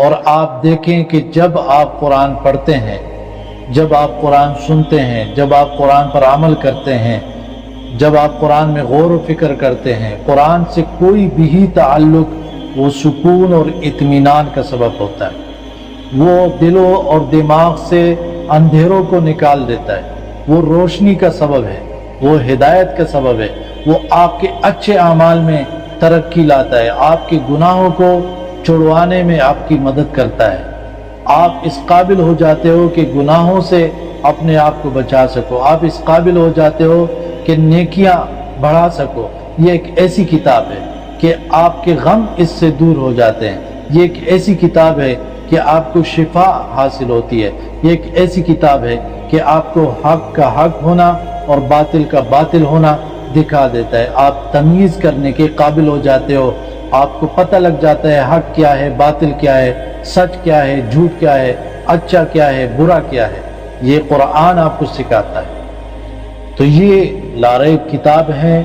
اور آپ دیکھیں کہ جب آپ قرآن پڑھتے ہیں، جب آپ قرآن سنتے ہیں، جب آپ قرآن پر عمل کرتے ہیں، جب آپ قرآن میں غور و فکر کرتے ہیں، قرآن سے کوئی بھی تعلق وہ سکون اور اطمینان کا سبب ہوتا ہے، وہ دلوں اور دماغ سے اندھیروں کو نکال دیتا ہے، وہ روشنی کا سبب ہے، وہ ہدایت کا سبب ہے، وہ آپ کے اچھے اعمال میں ترقی لاتا ہے، آپ کے گناہوں کو چھڑوانے میں آپ کی مدد کرتا ہے، آپ اس قابل ہو جاتے ہو کہ گناہوں سے اپنے آپ کو بچا سکو، آپ اس قابل ہو جاتے ہو کہ نیکیاں بڑھا سکو۔ یہ ایک ایسی کتاب ہے کہ آپ کے غم اس سے دور ہو جاتے ہیں، یہ ایک ایسی کتاب ہے کہ آپ کو شفا حاصل ہوتی ہے، یہ ایک ایسی کتاب ہے کہ آپ کو حق کا حق ہونا اور باطل کا باطل ہونا دکھا دیتا ہے، آپ تمیز کرنے کے قابل ہو جاتے ہو، آپ کو پتہ لگ جاتا ہے حق کیا ہے، باطل کیا ہے، سچ کیا ہے، جھوٹ کیا ہے، اچھا کیا ہے، برا کیا ہے۔ یہ قرآن آپ کو سکھاتا ہے۔ تو یہ لاریب کتاب ہے